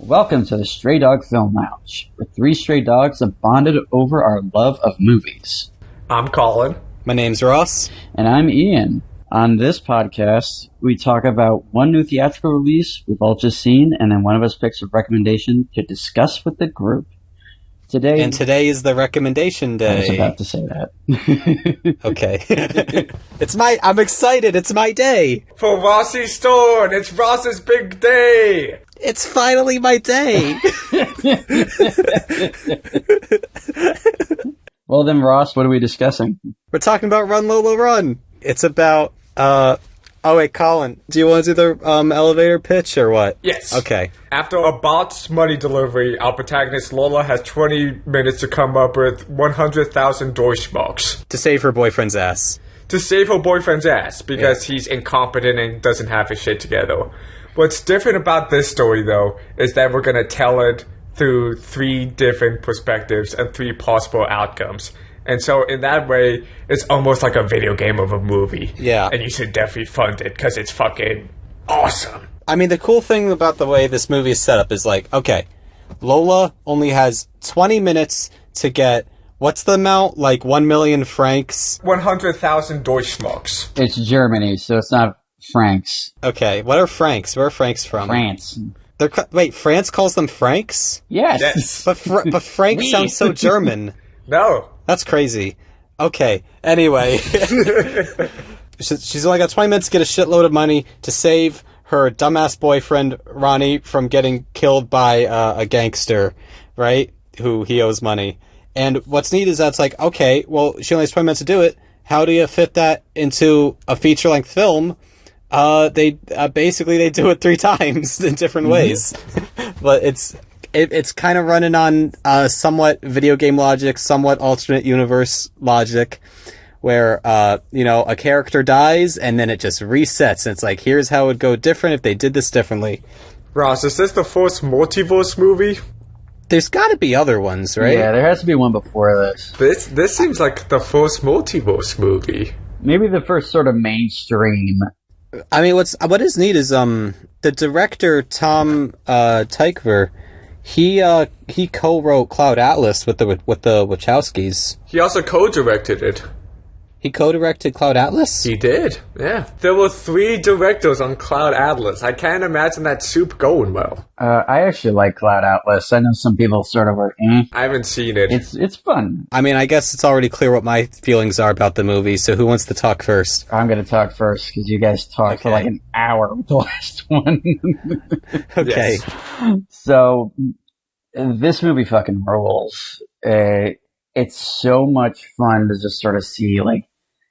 Welcome to the Stray Dog Film Lounge, where three stray dogs have bonded over our love of movies. I'm Collin. My name's Ross. And I'm Ian. On this podcast, we talk about one new theatrical release we've all just seen, and then one of us picks a recommendation to discuss with the group. Today is the recommendation day. I was about to say that. Okay. I'm excited, it's my day! For Rossy Stone, it's Ross's big day! It's finally my day! Well then, Ross, what are we discussing? We're talking about Run Lola Run. It's about, Collin, do you want to do the elevator pitch or what? Yes. Okay. After a botched money delivery, our protagonist Lola has 20 minutes to come up with 100,000 Deutschmarks. To save her boyfriend's ass. To save her boyfriend's ass, because he's incompetent and doesn't have his shit together. What's different about this story, though, is that we're going to tell it through three different perspectives and three possible outcomes. And so, in that way, it's almost like a video game of a movie. Yeah. And you should definitely fund it, because it's fucking awesome. I mean, the cool thing about the way this movie is set up is like, okay, Lola only has 20 minutes to get, what's the amount? Like 1 million francs? 100,000 Deutschmarks. It's Germany, so it's not francs. Okay, what are francs? Where are francs from? France. Wait, France calls them francs? Yes. But franc sounds so German. No. That's crazy. Okay, anyway. She's only got 20 minutes to get a shitload of money to save her dumbass boyfriend, Ronnie, from getting killed by a gangster, right? Who he owes money. And what's neat is that's like, okay, well, she only has 20 minutes to do it. How do you fit that into a feature-length film? They do it 3 times in different ways. But it's kind of running on somewhat video game logic, somewhat alternate universe logic, where a character dies and then it just resets, and it's like, here's how it would go different if they did this differently. Ross, is this the first multiverse movie? There's got to be other ones, right? Yeah, there has to be one before this. This seems like the first multiverse movie. Maybe the first sort of mainstream. I mean, what is neat is the director Tom Tykwer. He co-wrote Cloud Atlas with the Wachowskis. He also co-directed it. He co-directed Cloud Atlas? He did, yeah. There were 3 directors on Cloud Atlas. I can't imagine that soup going well. I actually like Cloud Atlas. I know some people sort of are, I haven't seen it. It's fun. I mean, I guess it's already clear what my feelings are about the movie, so who wants to talk first? I'm going to talk first, because you guys talked for like an hour with the last one. Okay. Yes. So, this movie fucking rules. It's so much fun to just sort of see, like,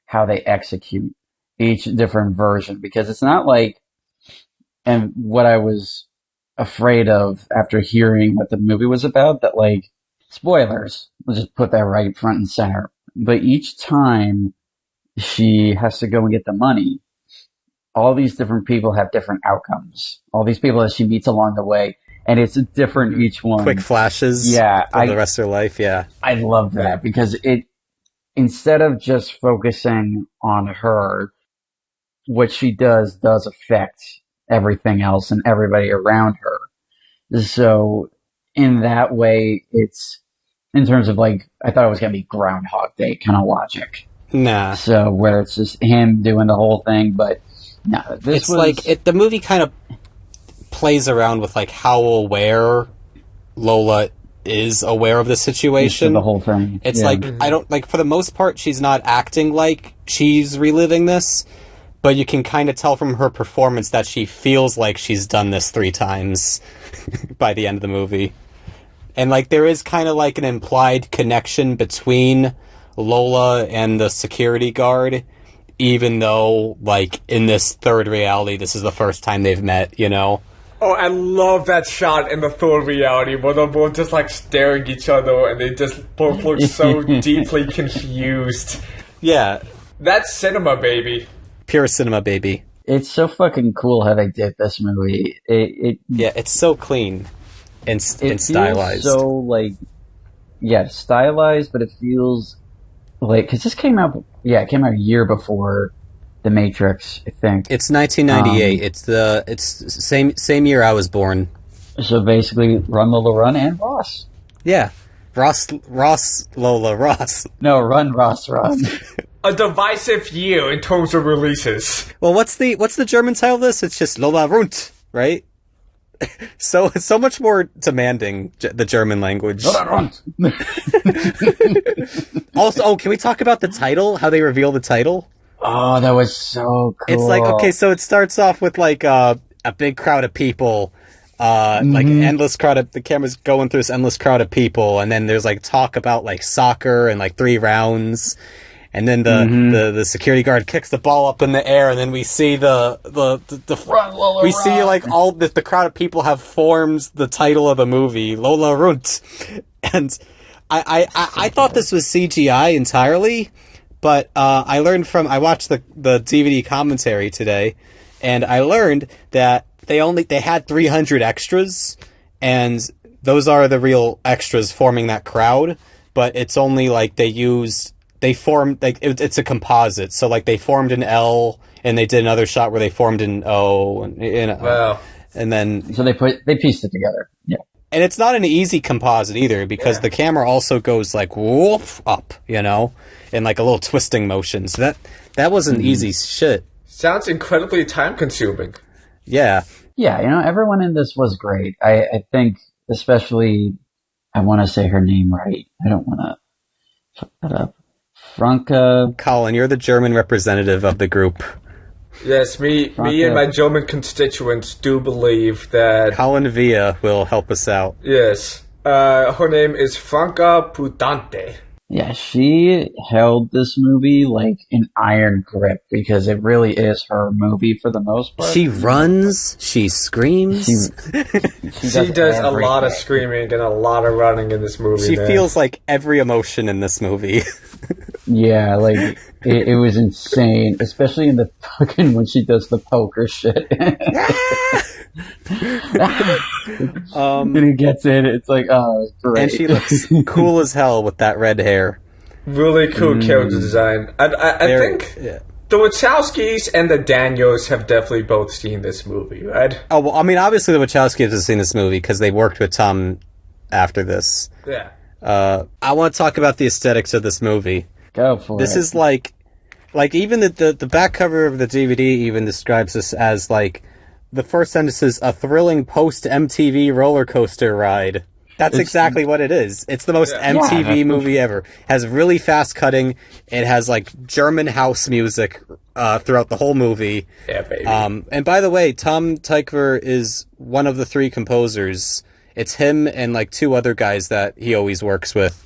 how they execute each different version, because it's not like, and what I was afraid of after hearing what the movie was about, that, like, spoilers, we'll just put that right front and center, but each time she has to go and get the money, all these different people have different outcomes. All these people that she meets along the way, and it's different each one. Quick flashes of the rest of her life, yeah. I love that, because instead of just focusing on her, what she does affect everything else and everybody around her. So, in that way, it's, in terms of, like, I thought it was going to be Groundhog Day kind of logic. Nah. So, where it's just him doing the whole thing, but no, this was... like, the movie kind of plays around with, like, how aware Lola is aware of the situation. The whole thing. It's like, for the most part, she's not acting like she's reliving this, but you can kind of tell from her performance that she feels like she's done this 3 times by the end of the movie. And, like, there is kind of, like, an implied connection between Lola and the security guard, even though, like, in this third reality, this is the first time they've met, you know? Oh, I love that shot in the third reality where they're both just, like, staring at each other and they just both look so deeply confused. Yeah. That's cinema, baby. Pure cinema, baby. It's so fucking cool how they did this movie. Yeah, it's so clean and stylized. So, like, yeah, stylized, but it feels like, because this came out, it came out a year before The Matrix, I think. It's 1998. It's the same year I was born. So basically, Run Lola Run and Ross. Yeah. Ross, Lola, Ross. No, Run Ross Run. A divisive year in terms of releases. Well, what's the German title of this? It's just Lola Run, right? So it's so much more demanding, the German language. Lola Run. Also, can we talk about the title? How they reveal the title? Oh, that was so cool. It's like, okay, so it starts off with like a big crowd of people, like endless crowd of, the camera's going through this endless crowd of people, and then there's like talk about like soccer and like 3 rounds, and then the security guard kicks the ball up in the air, and then we see the Run, Lola, we run. see like all the crowd of people have formed the title of the movie, Lola Runt, and I thought this was CGI entirely. But I watched the DVD commentary today, and I learned that they had 300 extras, and those are the real extras forming that crowd. But it's only like they formed like it's a composite. So like they formed an L, and they did another shot where they formed an O, and Wow. and then So they pieced it together. Yeah. and it's not an easy composite either, because the camera also goes like woof up, in like a little twisting motion. So that wasn't easy shit. Sounds incredibly time consuming. Yeah. Yeah, everyone in this was great. I think, especially, I want to say her name right. I don't want to fuck that up. Franca. Collin, you're the German representative of the group. Yes, me and my German constituents do believe that... Collin Villa will help us out. Yes. Her name is Franca Pudante. Yeah, she held this movie like an iron grip, because it really is her movie for the most part. She runs, she screams. She does a lot of screaming and a lot of running in this movie. She feels like every emotion in this movie. Yeah, like, it was insane, especially in the fucking, when she does the poker shit. And he gets in, it's like, oh, it's great. And she looks cool as hell with that red hair. Really cool character design. I think the Wachowskis and the Daniels have definitely both seen this movie, right? Oh, well, I mean, obviously the Wachowskis have seen this movie because they worked with Tom after this. Yeah. I want to talk about the aesthetics of this movie. Go for it. This is like even the back cover of the DVD even describes this as like, the first sentence is a thrilling post-MTV roller coaster ride. That's exactly what it is. It's the most MTV movie ever. Has really fast cutting. It has like German house music throughout the whole movie. Yeah, baby. And by the way, Tom Tykwer is one of the 3 composers. It's him and like 2 other guys that he always works with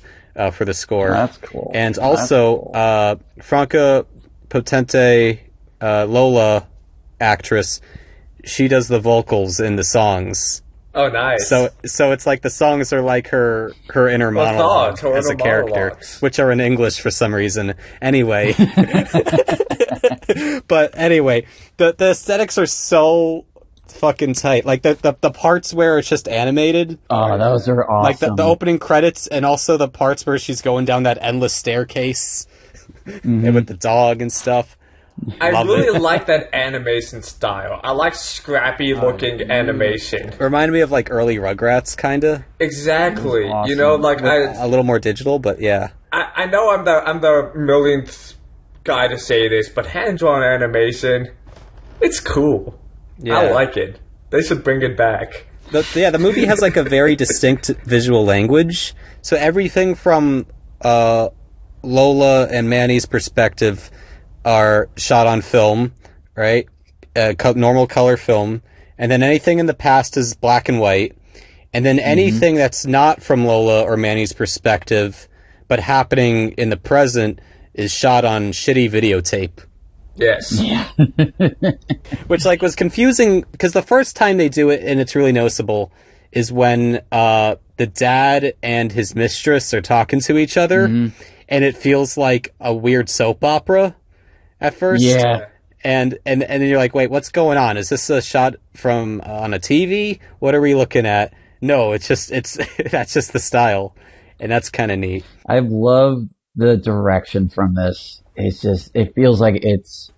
for the score. That's cool. And also, Franca Potente, Lola actress, she does the vocals in the songs. Oh, nice. So it's like the songs are like her inner monologue as a character, which are in English for some reason. Anyway. But anyway, the aesthetics are so fucking tight. Like the parts where it's just animated. Oh, those are awesome. Like the opening credits, and also the parts where she's going down that endless staircase and with the dog and stuff. I really like that animation style. I like scrappy looking animation. Reminded me of like early Rugrats, kinda. Exactly. Awesome. Like a little more digital, but yeah. I know I'm the millionth guy to say this, but hand-drawn animation, it's cool. Yeah. I like it. They should bring it back. The movie has like a very distinct visual language. So everything from Lola and Manny's perspective are shot on film, right? Normal color film. And then anything in the past is black and white. And then anything that's not from Lola or Manny's perspective, but happening in the present, is shot on shitty videotape. Yes. Yeah. Which like was confusing, because the first time they do it, and it's really noticeable, is when the dad and his mistress are talking to each other, and it feels like a weird soap opera at first. Yeah. And then you're like, wait, what's going on? Is this a shot from on a TV? What are we looking at? No, it's that's just the style, and that's kind of neat. I love the direction from this. It feels like it's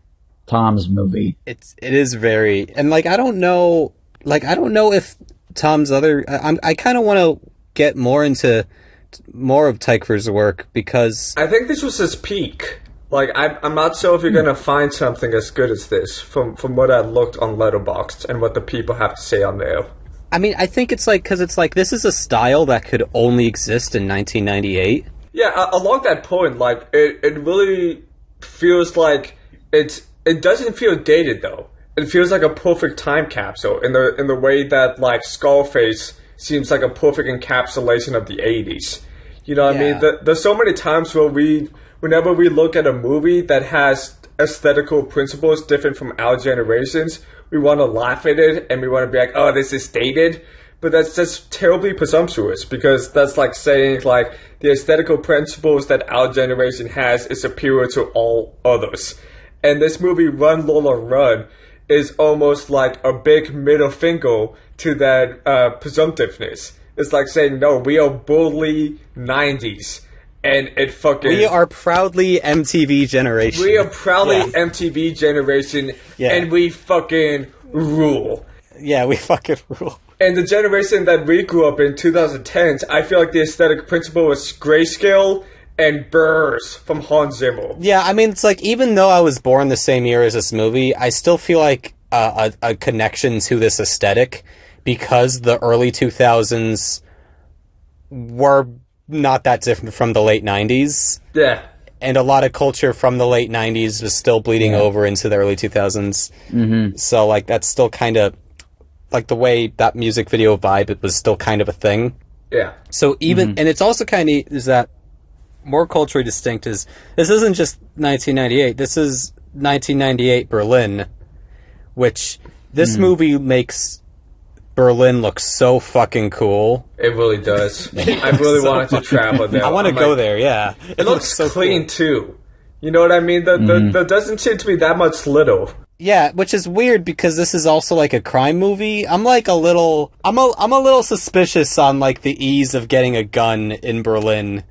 Tom's movie. It is very, and like I don't know if Tom's other... I kind of want to get more into more of Tykwer's work, because... I think this was his peak. Like, I'm not sure if you're going to find something as good as this from what I looked on Letterboxd and what the people have to say on there. I mean, I think it's like, because it's like, this is a style that could only exist in 1998. Yeah, along that point, like, it really feels like it doesn't feel dated, though. It feels like a perfect time capsule in the way that, like, Scarface seems like a perfect encapsulation of the 80s. You know what I mean? There's so many times where whenever we look at a movie that has aesthetical principles different from our generations, we want to laugh at it and we want to be like, oh, this is dated. But that's just terribly presumptuous, because that's like saying, like, the aesthetical principles that our generation has is superior to all others. And this movie, Run Lola Run, is almost like a big middle finger to that presumptiveness. It's like saying, no, we are boldly 90s. And it fucking... We are proudly MTV generation. We are proudly MTV generation, and we fucking rule. Yeah, we fucking rule. And the generation that we grew up in, 2010s, I feel like the aesthetic principle was grayscale and burrs from Hans Zimmer. Yeah, I mean, it's like, even though I was born the same year as this movie, I still feel like a connection to this aesthetic, because the early 2000s were not that different from the late 90s. Yeah. And a lot of culture from the late 90s was still bleeding over into the early 2000s. Mm-hmm. So, like, that's still kind of, like, the way that music video vibe, it was still kind of a thing. Yeah. So even, and it's also kind of, is that more culturally distinct is, this isn't just 1998, this is 1998 Berlin, which this movie makes Berlin looks so fucking cool. It really does. I really wanted to travel there. I want to go there, yeah. It looks so clean, cool. Too. You know what I mean? There doesn't seem to be that much little. Yeah, which is weird, because this is also like a crime movie. I'm like a little suspicious on like the ease of getting a gun in Berlin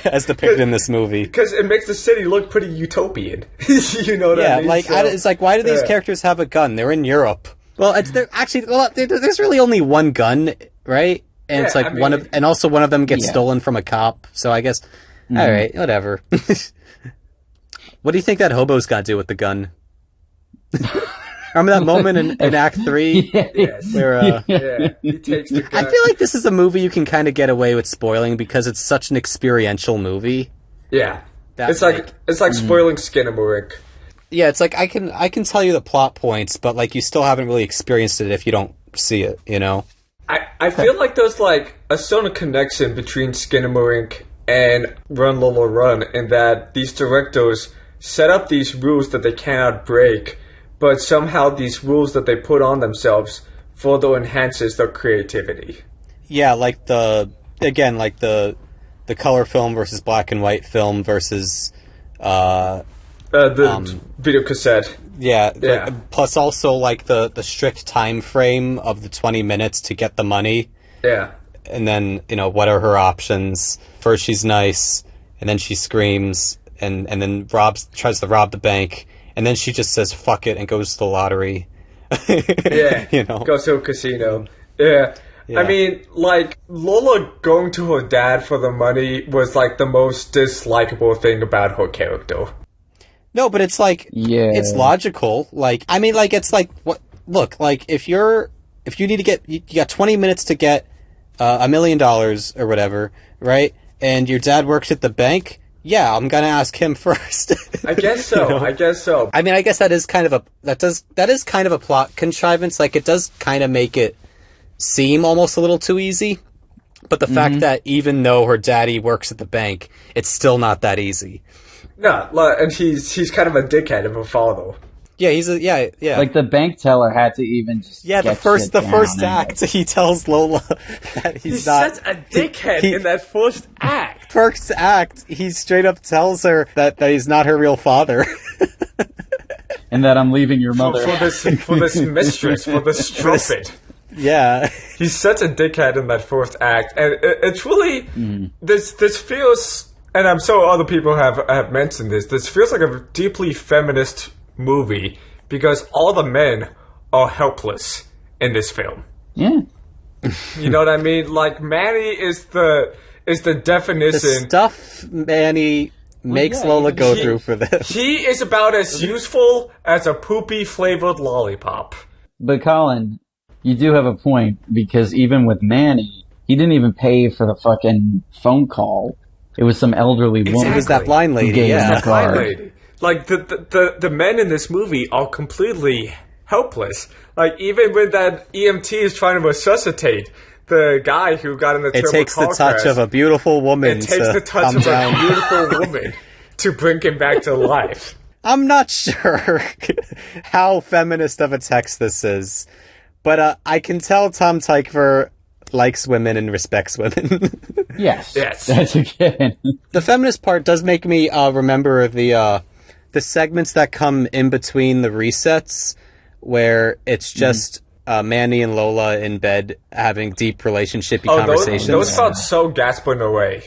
as depicted in this movie. Because it makes the city look pretty utopian. You know what I mean? Yeah, like, it's like, why do these characters have a gun? They're in Europe. Well, there's really only one gun, right? And it's like, I mean, one of them gets stolen from a cop. So I guess, all right, whatever. What do you think that hobo's got to do with the gun? Remember that moment in Act 3? Yes. Where, he takes the gun. I feel like this is a movie you can kind of get away with spoiling, because it's such an experiential movie. Yeah. It's like spoiling Skinamarink. Yeah, it's like, I can tell you the plot points, but like, you still haven't really experienced it if you don't see it, you know? I feel like there's like a sort of connection between Skinamarink and Run Lola Run, in that these directors set up these rules that they cannot break, but somehow these rules that they put on themselves further enhances their creativity. Yeah, like the color film versus black and white film versus the video cassette. Yeah. Like, plus also like the strict time frame of the 20 minutes to get the money. Yeah. And then, you know, what are her options? First she's nice, and then she screams, and then tries to rob the bank, and then she just says fuck it and goes to the lottery. Yeah. You know. Goes to a casino. Yeah. I mean, like, Lola going to her dad for the money was like the most dislikable thing about her character. No, but it's like, it's logical. Like, I mean, like, it's like, look, like, if you need to get, you got 20 minutes to get $1 million or whatever, right? And your dad works at the bank, yeah, I'm gonna ask him first. I guess so. You know? I guess so. I mean, I guess that is kind of a plot contrivance. Like, it does kind of make it seem almost a little too easy. But the fact that even though her daddy works at the bank, it's still not that easy. No, and he's kind of a dickhead of a father. Yeah, yeah. Like, the bank teller had to even just the first act, he tells Lola that he's not such a dickhead in that first act. First act, he straight up tells her that he's not her real father. And that I'm leaving your mother. For this mistress, for this strumpet. Yeah. He's such a dickhead in that first act. And it's really, this feels, and I'm sure other people have mentioned this feels like a deeply feminist movie, because all the men are helpless in this film. Yeah. You know what I mean? Like, Manny is the definition. The stuff Manny makes Lola go through for this. He is about as useful as a poopy flavored lollipop. But Collin, you do have a point, because even with Manny, he didn't even pay for the fucking phone call. It was some elderly woman. It was that blind lady, That blind lady. Like, the men in this movie are completely helpless. Like, even when that EMT is trying to resuscitate the guy who got in the terrible car crash. It takes the touch of a beautiful woman to bring him back to life. I'm not sure how feminist of a text this is, but I can tell Tom Tykwer likes women and respects women. Yes. That's a given. The feminist part does make me remember the segments that come in between the resets, where it's just Manny and Lola in bed having deep relationshipy conversations. Those felt so Gasping away.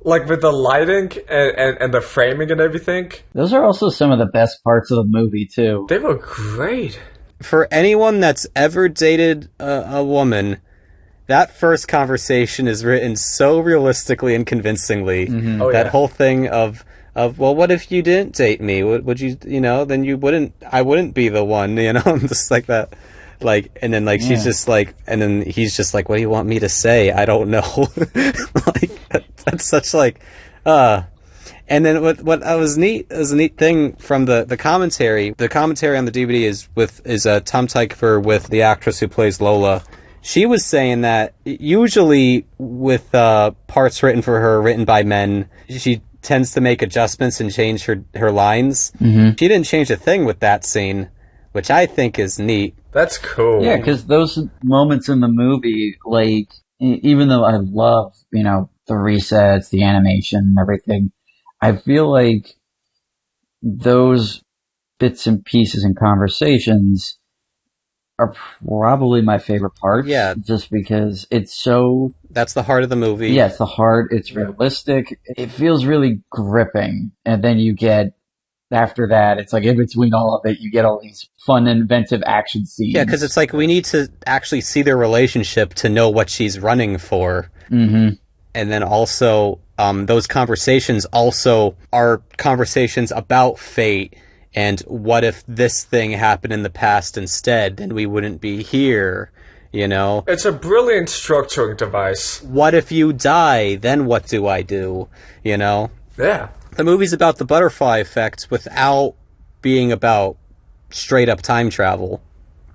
Like, with the lighting and the framing and everything. Those are also some of the best parts of the movie, too. They were great. For anyone that's ever dated a woman, that first conversation is written so realistically and convincingly. Mm-hmm. That whole thing of, well, what if you didn't date me? Would you, then I wouldn't be the one, just like that. Like, and then, like, she's just like, and then he's just like, what do you want me to say? I don't know. Like, that's such, like, and then what was neat, is a neat thing from the commentary. The commentary on the DVD is Tom Tykwer with the actress who plays Lola. She was saying that usually with parts written by men, she tends to make adjustments and change her lines. Mm-hmm. She didn't change a thing with that scene, which I think is neat. That's cool. Yeah, because those moments in the movie, like, even though I love, the resets, the animation, and everything, I feel like those bits and pieces and conversations are probably my favorite parts. Yeah. Just because it's so... That's the heart of the movie. Yeah, it's the heart. It's realistic. It feels really gripping. And then you get... After that, it's like in between all of it, you get all these fun, inventive action scenes. Yeah, because it's like we need to actually see their relationship to know what she's running for. Mm-hmm. And then also, those conversations also are conversations about fate. And what if this thing happened in the past instead? Then we wouldn't be here, It's a brilliant structuring device. What if you die? Then what do I do? Yeah. The movie's about the butterfly effect without being about straight-up time travel.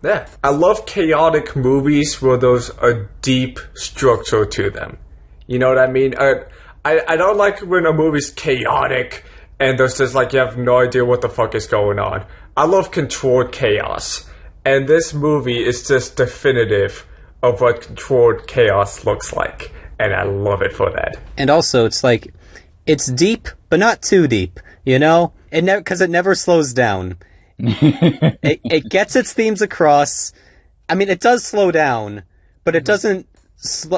Yeah. I love chaotic movies where there's a deep structure to them. You know what I mean? I don't like when a movie's chaotic and there's just, like, you have no idea what the fuck is going on. I love controlled chaos. And this movie is just definitive of what controlled chaos looks like. And I love it for that. And also, it's like... It's deep, but not too deep, Because it never slows down. It gets its themes across. I mean, it does slow down, but it doesn't...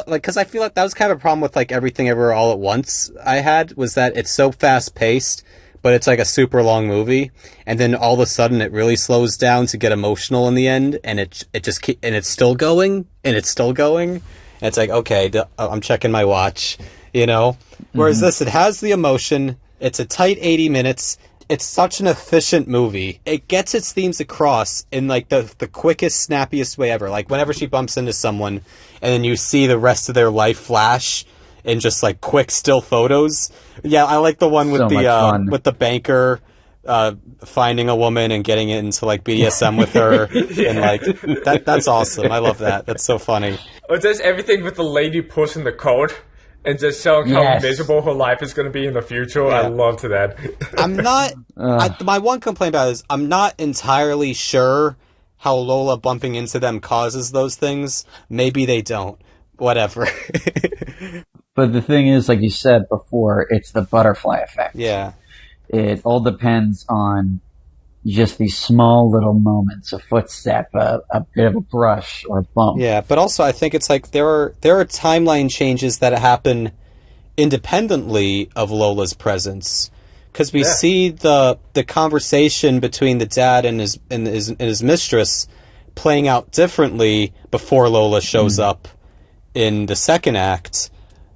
because I feel like that was kind of a problem with, like, Everything Everywhere All at Once I had, was that it's so fast-paced, but it's, like, a super long movie, and then all of a sudden it really slows down to get emotional in the end, and it just and it's still going, and it's still going, and it's like, okay, I'm checking my watch, Whereas this, it has the emotion. It's a tight 80 minutes. It's such an efficient movie. It gets its themes across in, like, the quickest, snappiest way ever. Like, whenever she bumps into someone, and then you see the rest of their life flash in just, like, quick still photos. Yeah, I like the one with with the banker finding a woman and getting into, like, BDSM with her. And, like, that's awesome. I love that. That's so funny. Or just everything with the lady pushing the code. And just showing how miserable her life is going to be in the future. Yeah. I love that. I'm not... my one complaint about it is I'm not entirely sure how Lola bumping into them causes those things. Maybe they don't. Whatever. But the thing is, like you said before, it's the butterfly effect. Yeah. It all depends on just these small little moments, a footstep, a bit of a brush or a bump. Yeah, but also I think it's like there are timeline changes that happen independently of Lola's presence, because we see the conversation between the dad and his mistress playing out differently before Lola shows up in the second act,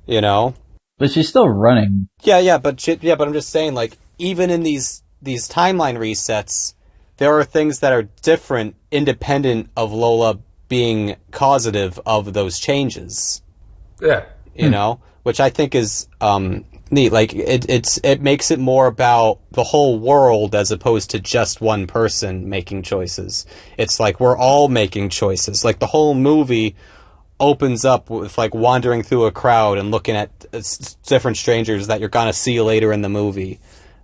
you know? But she's still running. Yeah, but I'm just saying, like, even in these timeline resets, there are things that are different, independent of Lola being causative of those changes. Yeah. You know? Which I think is neat. Like, it makes it more about the whole world as opposed to just one person making choices. It's like, we're all making choices. Like, the whole movie opens up with, like, wandering through a crowd and looking at different strangers that you're gonna see later in the movie.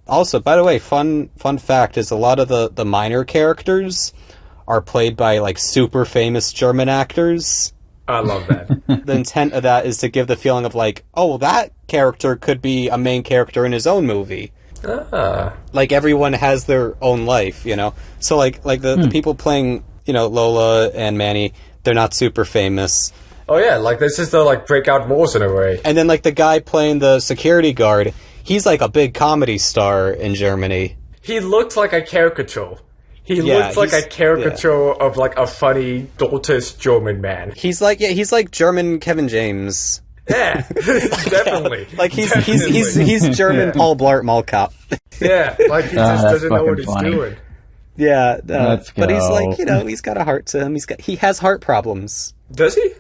Also, by the way, fun fact is a lot of the minor characters are played by, like, super famous German actors. I love that. The intent of that is to give the feeling of, like, oh, well, that character could be a main character in his own movie. Like, everyone has their own life, you know? So, like the people playing, you know, Lola and Manny, they're not super famous. Oh, yeah, like, this is the, like, breakout roles in a way. And then, like, the guy playing the security guard, he's, like, a big comedy star in Germany. He looked like a caricature. He looks like a caricature of, like, a funny, doltish German man. He's like German Kevin James. Yeah, definitely. Like, he's German Paul Blart Mall Cop. Yeah, like, he just doesn't know what he's doing. Yeah, Let's but he's go. like, you know, he's got a heart to him. He has heart problems. Does he?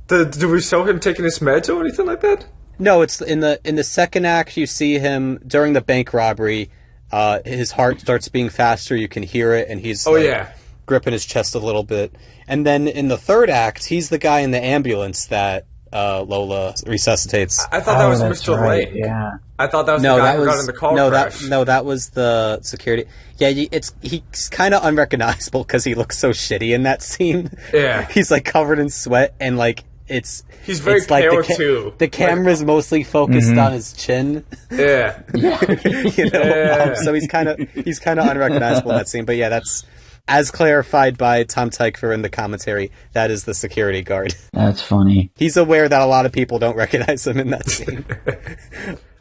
Do we show him taking his meds or anything like that? No, it's in the second act. You see him during the bank robbery. His heart starts being faster. You can hear it, and he's gripping his chest a little bit. And then in the third act, he's the guy in the ambulance that Lola resuscitates. I thought that was Mr. Lane. Yeah. I thought that was the guy who got in the car crash. That was the security. Yeah, he's kind of unrecognizable because he looks so shitty in that scene. Yeah. He's, like, covered in sweat, and, like, he's very pale, too. The camera's mostly focused on his chin. Yeah. You know? So he's kind of unrecognizable in that scene. But yeah, that's, as clarified by Tom Tykwer in the commentary, that is the security guard. That's funny. He's aware that a lot of people don't recognize him in that scene.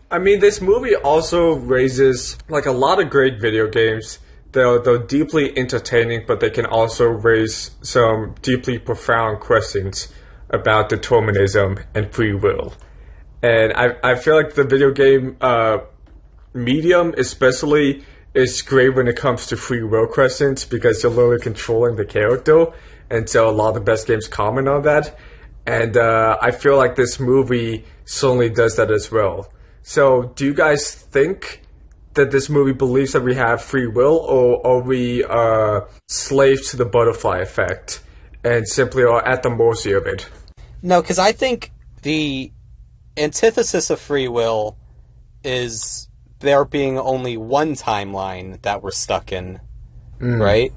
I mean, this movie also raises, like, a lot of great video games. They're deeply entertaining, but they can also raise some deeply profound questions about determinism and free will. And I feel like the video game medium especially is great when it comes to free will questions because you're literally controlling the character. And so a lot of the best games comment on that. And I feel like this movie certainly does that as well. So do you guys think that this movie believes that we have free will, or are we slaves to the butterfly effect and simply are at the mercy of it? No, because I think the antithesis of free will is there being only one timeline that we're stuck in, right?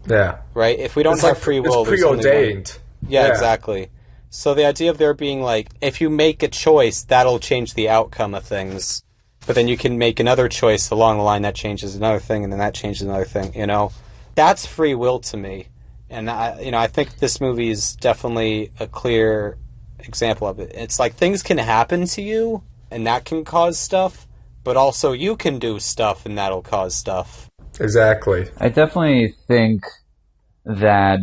Yeah. Right? If we don't have free will, it's preordained. Yeah, exactly. So the idea of there being, like, if you make a choice, that'll change the outcome of things. But then you can make another choice along the line that changes another thing, and then that changes another thing, you know? That's free will to me. And, I think this movie is definitely a clear example of it. It's like things can happen to you, and that can cause stuff, but also you can do stuff, and that'll cause stuff. Exactly. I definitely think that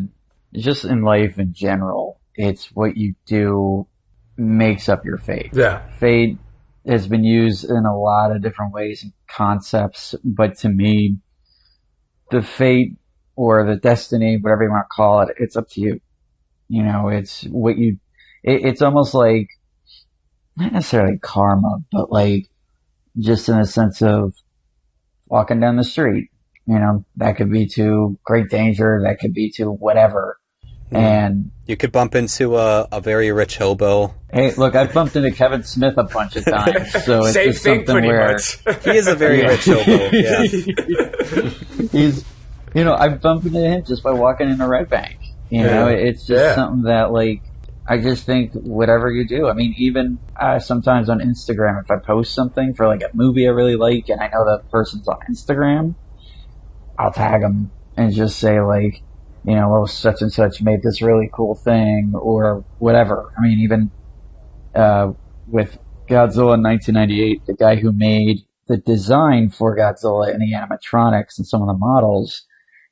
just in life in general, it's what you do makes up your fate. Yeah. Fate has been used in a lot of different ways and concepts, but to me, the fate or the destiny, whatever you want to call it, it's up to you. You know, it's what you, it's almost like, not necessarily karma, but like, just in a sense of walking down the street. You know, that could be to great danger, that could be to whatever. And you could bump into a very rich hobo. Hey, look, I've bumped into Kevin Smith a bunch of times, so it's Same just thing, something pretty where much. He is a very rich hobo. Yeah. he's, you know, I've bumped into him just by walking in a Red Bank. You know, it's just something that, like, I just think whatever you do. I mean, even sometimes on Instagram, if I post something for like a movie I really like, and I know that person's on Instagram, I'll tag them and just say like, you know, well, such and such made this really cool thing, or whatever. I mean, even with Godzilla in 1998, the guy who made the design for Godzilla and the animatronics and some of the models,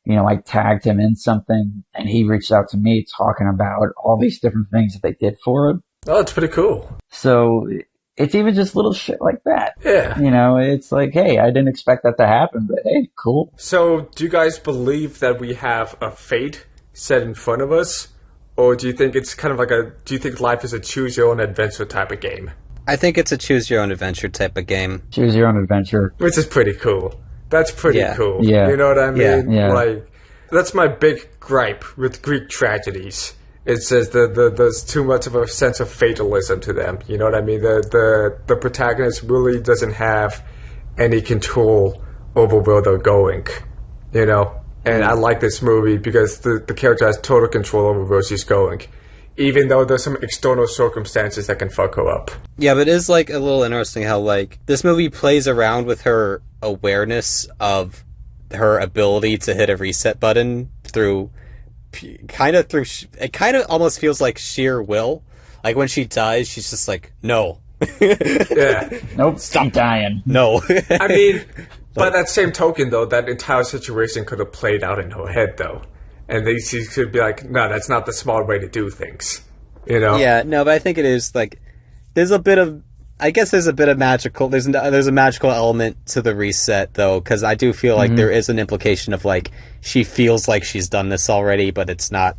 I tagged him in something and he reached out to me talking about all these different things that they did for him. Oh, it's pretty cool. So it's even just little shit like that. Yeah. It's like, hey, I didn't expect that to happen, but hey, cool. So do you guys believe that we have a fate set in front of us? Or do you think it's kind of like do you think life is a choose your own adventure type of game? I think it's a choose your own adventure type of game. Choose your own adventure. Which is pretty cool. That's pretty cool. Yeah. You know what I mean? Yeah. Like, that's my big gripe with Greek tragedies. It says there's too much of a sense of fatalism to them. You know what I mean? The protagonist really doesn't have any control over where they're going. And I like this movie because the character has total control over where she's going, even though there's some external circumstances that can fuck her up. Yeah, but it is like a little interesting how like this movie plays around with her awareness of her ability to hit a reset button through it kind of almost feels like sheer will. Like when she dies, she's just like, no. Yeah. Nope, stop dying. No. I mean, by that same token, though, that entire situation could have played out in her head, though. And she could be like, no, that's not the smart way to do things. Yeah, no, but I think it is, like, there's a bit of magical, there's a magical element to the reset, though, because I do feel like there is an implication of, like, she feels like she's done this already, but it's not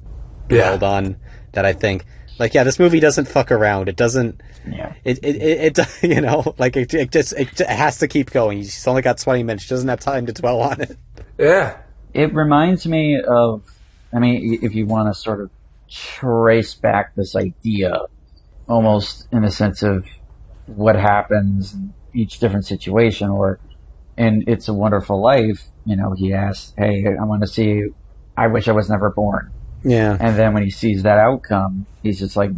well done, that I think. Like, yeah, this movie doesn't fuck around. It doesn't. Yeah. It like it has to keep going. She's only got 20 minutes. She doesn't have time to dwell on it. Yeah. It reminds me of, if you want to sort of trace back this idea, almost in the sense of what happens in each different situation, or in It's a Wonderful Life, he asks, hey, I wish I was never born. Yeah. And then when he sees that outcome, he's just like,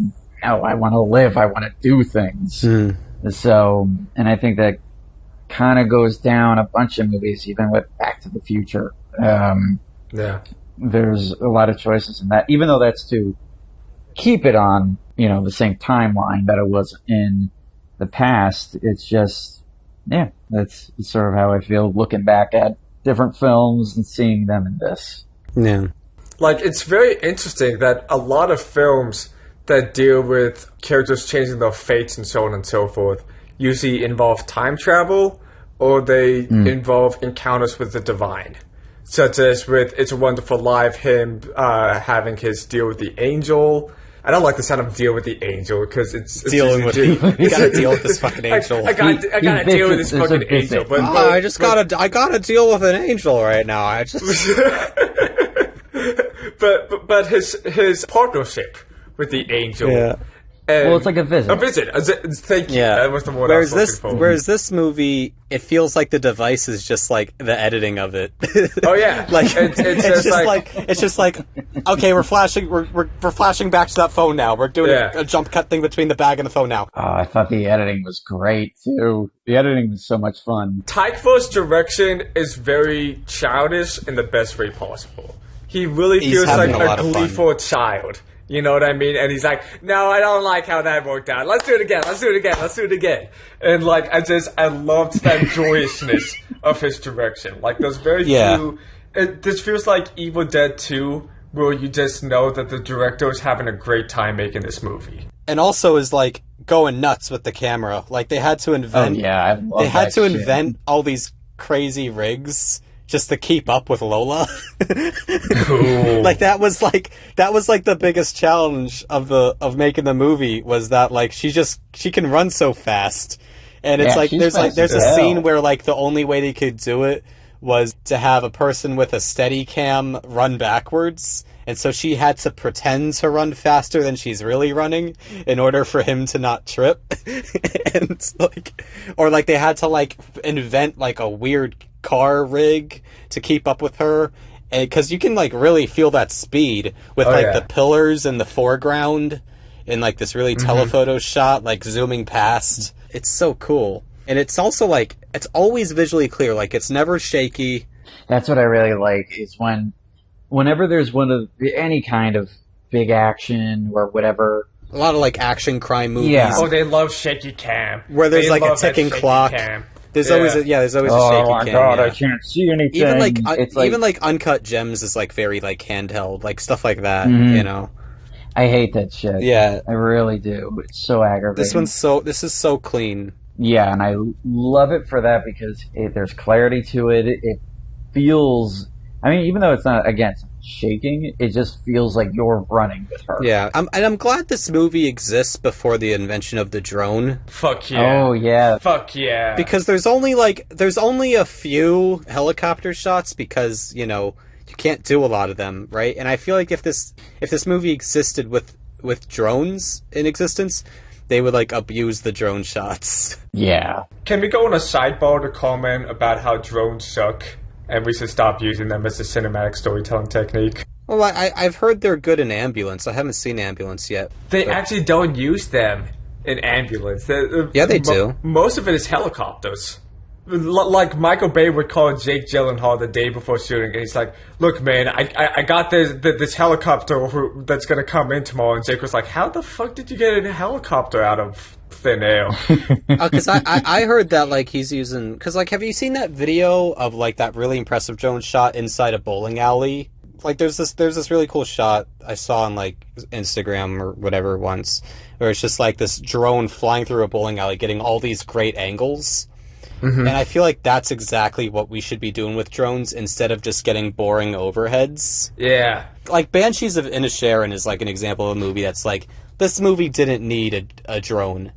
no, I want to live. I want to do things. So, and I think that kind of goes down a bunch of movies, even with Back to the Future. Yeah. There's a lot of choices in that, even though that's to keep it on, the same timeline that it was in the past. It's just, that's sort of how I feel looking back at different films and seeing them in this. Yeah. Like, it's very interesting that a lot of films that deal with characters changing their fates and so on and so forth usually involve time travel, or they involve encounters with the divine. Such as with It's a Wonderful Life, him having his deal with the angel. I don't like the sound of deal with the angel, because it's dealing with you gotta deal with this fucking angel. I gotta deal with this fucking angel. But I gotta deal with an angel right now. I just But his partnership with the angel. Yeah. Well, it's like a visit. A visit. Thank you. Yeah. That was the word I was looking for. Whereas this movie, it feels like the device is just like the editing of it. Oh yeah. Like it's just like okay, we're flashing back to that phone now. We're doing a jump cut thing between the bag and the phone now. Oh, I thought the editing was great too. The editing was so much fun. Tykwer's direction is very childish in the best way possible. He really feels like a gleeful child. You know what I mean? And he's like, no, I don't like how that worked out. Let's do it again. And like, I loved that joyousness of his direction. Like, there's very few. This feels like Evil Dead 2, where you just know that the director is having a great time making this movie. And also is like going nuts with the camera. Like, they had to invent. Oh, yeah, I love They had that to shit. invent all these crazy rigs just to keep up with Lola. Like that was like the biggest challenge of making the movie, was that like she can run so fast. And it's like there's a scene where like the only way they could do it was to have a person with a steady cam run backwards. And so she had to pretend to run faster than she's really running in order for him to not trip. And like, or like they had to like invent like a weird car rig to keep up with her, because you can like really feel that speed with the pillars in the foreground in like this really telephoto shot, like zooming past. It's so cool. And it's also like, it's always visually clear, like it's never shaky. That's what I really like, is whenever there's any kind of big action or whatever. A lot of like action crime movies. Yeah. Oh, they love shaky cam. Where there's like a ticking clock. There's always a shaky my cam. god, yeah. I can't see anything. Even like Uncut Gems is like very like handheld, like stuff like that. I hate that shit. Yeah, I really do. It's so aggravating. This is so clean. Yeah, and I love it for that because there's clarity to it. It feels. I mean, even though it's not, again, it's shaking, it just feels like you're running with her. Yeah, I'm glad this movie exists before the invention of the drone. Fuck yeah. Oh, yeah. Fuck yeah. Because there's only a few helicopter shots because, you can't do a lot of them, right? And I feel like if this movie existed with drones in existence, they would, like, abuse the drone shots. Yeah. Can we go on a sidebar to comment about how drones suck? And we should stop using them as a cinematic storytelling technique. Well, I've heard they're good in Ambulance. I haven't seen Ambulance yet. They actually don't use them in Ambulance. Yeah, they do. Most of it is helicopters. Like Michael Bay would call Jake Gyllenhaal the day before shooting, and he's like, "Look, man, I got this helicopter that's gonna come in tomorrow." And Jake was like, "How the fuck did you get a helicopter out of thin air?" Because I heard that like he's using have you seen that video of like that really impressive drone shot inside a bowling alley? Like there's this really cool shot I saw on like Instagram or whatever once, where it's just like this drone flying through a bowling alley, getting all these great angles. Mm-hmm. And I feel like that's exactly what we should be doing with drones instead of just getting boring overheads. Yeah. Like Banshees of Inisherin is like an example of a movie that's like, this movie didn't need a drone.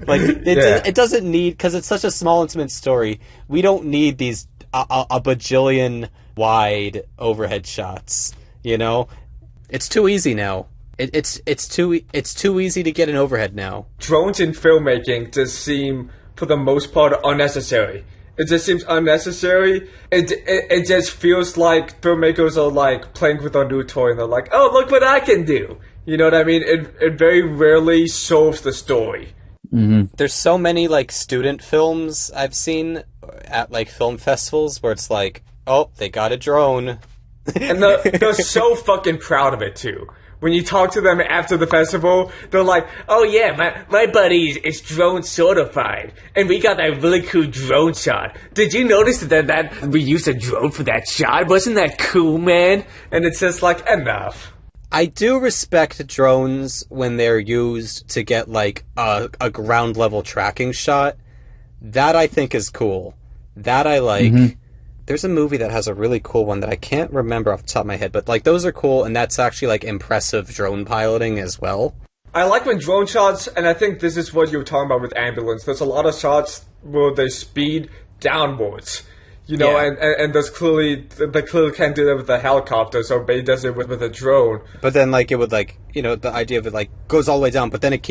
Like, it doesn't need, because it's such a small, intimate story, we don't need these a bajillion wide overhead shots, It's too easy now. It's too easy to get an overhead now. Drones in filmmaking just seem, for the most part, unnecessary. It just seems unnecessary. It just feels like filmmakers are like playing with a new toy and they're like, "Oh, look what I can do." You know what I mean? It very rarely solves the story. Mm-hmm. There's so many like student films I've seen at like film festivals where it's like, "Oh, they got a drone," and they're so fucking proud of it too. When you talk to them after the festival, they're like, "Oh yeah, my buddy is drone certified, and we got that really cool drone shot. Did you notice that we used a drone for that shot? Wasn't that cool, man?" And it's just like, enough. I do respect drones when they're used to get like a ground level tracking shot. That I think is cool. That I like. Mm-hmm. There's a movie that has a really cool one that I can't remember off the top of my head, but like those are cool, and that's actually like impressive drone piloting as well. I like when drone shots, and I think this is what you were talking about with Ambulance. There's a lot of shots where they speed downwards, and they clearly can't do that with a helicopter, so Bay does it with a drone. But then like it would like, the idea of it like goes all the way down, but then it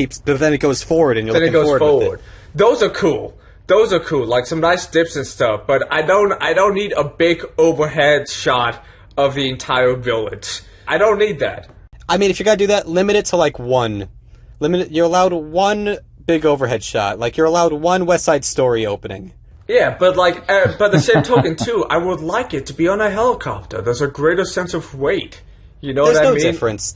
goes forward, and you're looking forward with it. Those are cool. Those are cool, like some nice dips and stuff, but I don't need a big overhead shot of the entire village. I don't need that. I mean, if you're gonna do that, limit it to like one. You're allowed one big overhead shot. Like, you're allowed one West Side Story opening. Yeah, but like, by the same token too, I would like it to be on a helicopter. There's a greater sense of weight. You know what I mean?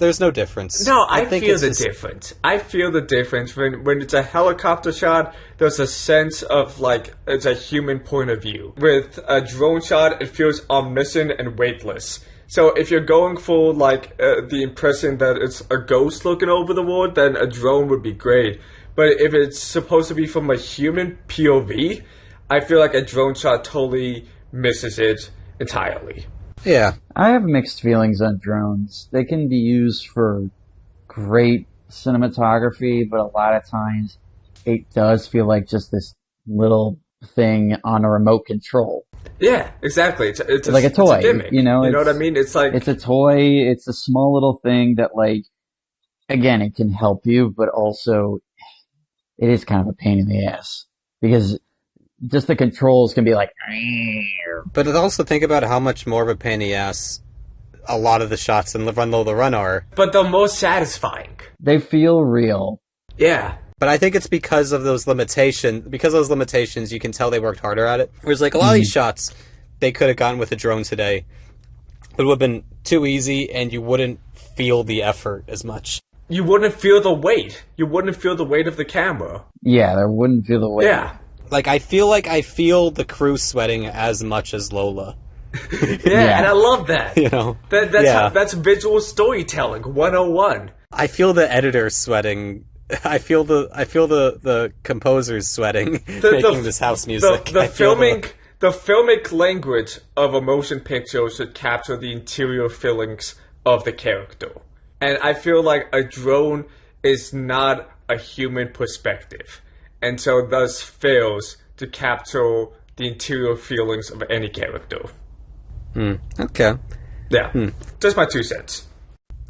There's no difference. No, I feel the difference. I feel the difference when it's a helicopter shot. There's a sense of like it's a human point of view. With a drone shot, it feels omniscient and weightless. So if you're going for like the impression that it's a ghost looking over the world, then a drone would be great. But if it's supposed to be from a human POV, I feel like a drone shot totally misses it entirely. Yeah. I have mixed feelings on drones. They can be used for great cinematography, but a lot of times it does feel like just this little thing on a remote control. Yeah, exactly. It's like a toy. It's a gimmick. You know what I mean? It's like... It's a toy. It's a small little thing that, like, again, it can help you, but also it is kind of a pain in the ass. Because just the controls can be like... But also think about how much more of a pain in the ass a lot of the shots in Run Lola Run are. But they're more satisfying. They feel real. Yeah. But I think it's because of those limitations. Because of those limitations, you can tell they worked harder at it. Whereas, like, a lot of these shots, they could have gone with a drone today. But it would have been too easy, and you wouldn't feel the effort as much. You wouldn't feel the weight. You wouldn't feel the weight of the camera. Yeah, there wouldn't feel the weight. Yeah. like I feel the crew sweating as much as Lola. Yeah, and I love that. You know, That's visual storytelling 101. I feel the editors sweating. I feel the composers sweating making this house music. The filmic language of a motion picture should capture the interior feelings of the character. And I feel like a drone is not a human perspective, and so thus fails to capture the interior feelings of any character. Okay. Yeah, just my 2 cents.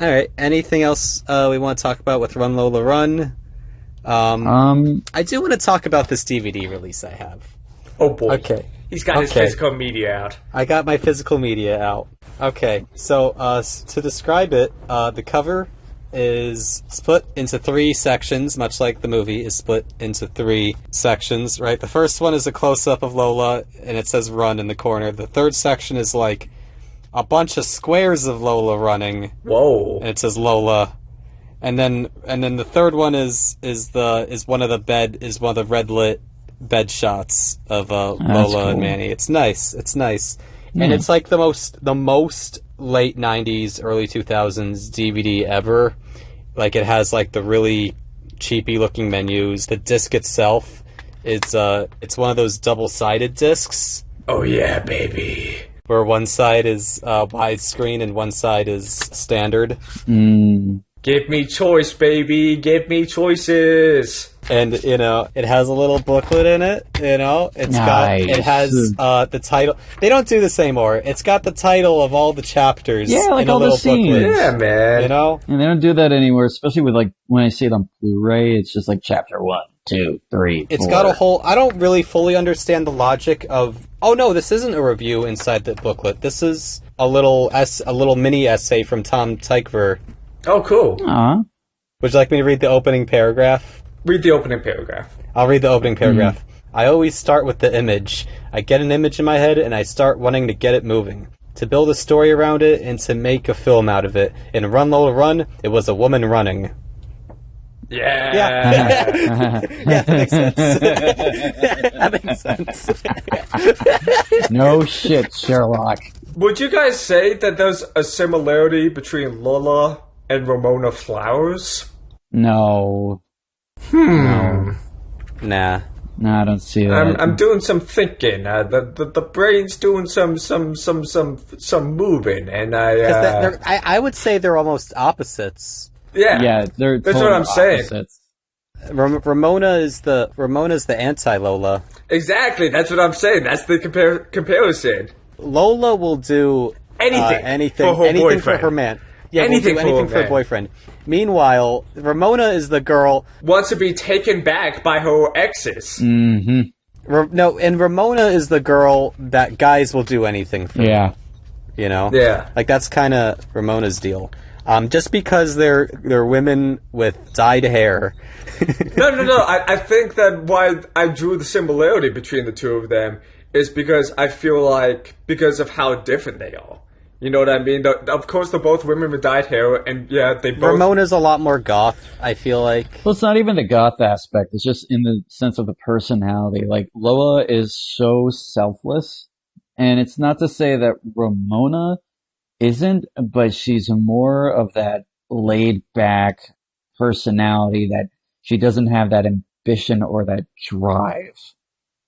All right. Anything else we want to talk about with Run Lola Run? I do want to talk about this DVD release I have. Oh boy. Okay. He's got his physical media out. I got my physical media out. Okay. So to describe it, the cover is split into 3 sections, much like the movie is split into 3 sections, right? The first one is a close-up of Lola, and it says Run in the corner. The third section is like a bunch of squares of Lola running. Whoa. And it says Lola. And then the third one is one of the red lit bed shots of Lola cool. and Manny. It's nice. And it's like the most late 90s, early 2000s DVD ever. Like, it has like the really cheapy looking menus. The disc itself, it's one of those double-sided discs. Oh yeah, baby. Where one side is widescreen and one side is standard. Give me choice, baby. Give me choices. And, you know, it has a little booklet in it, you know? It has the title. They don't do this anymore. It's got the title of all the chapters like in a all the little scenes. booklet. Yeah, man. You know? And they don't do that anymore, especially with, like, when I see it on Blu-ray, it's just like chapter 1, 2, 3, It's 4. got a whole... I don't really fully understand the logic of... Oh, no, this isn't a review inside the booklet. This is a little mini essay from Tom Tykwer. Oh, cool. Aww. Would you like me to read the opening paragraph? Read the opening paragraph. I'll read the opening paragraph. I always start with the image. I get an image in my head and I start wanting to get it moving. To build a story around it and to make a film out of it. In Run Lola Run, it was a woman running. Yeah. Yeah, that makes sense. That makes sense. No shit, Sherlock. Would you guys say that there's a similarity between Lola and Ramona Flowers? No. No. Nah. No, I don't see that. I'm doing some thinking. The brain's doing some moving, and I would say they're almost opposites. Yeah, they're that's total what I'm saying. opposites. Ramona's the anti-Lola. Exactly, that's what I'm saying. That's the comparison. Lola will do anything for her boyfriend. For her man. Yeah, anything will do anything for her boyfriend. Meanwhile, Ramona is the girl wants to be taken back by her exes. Mm-hmm. And Ramona is the girl that guys will do anything for. Yeah. You know? Yeah. Like, that's kind of Ramona's deal. Just because they're women with dyed hair. No. I think that why I drew the similarity between the two of them is because I feel like because of how different they are. You know what I mean? Of course, they're both women with dyed hair, and yeah, they both... Ramona's a lot more goth, I feel like. Well, it's not even the goth aspect. It's just in the sense of the personality. Like, Lola is so selfless, and it's not to say that Ramona isn't, but she's more of that laid-back personality that she doesn't have that ambition or that drive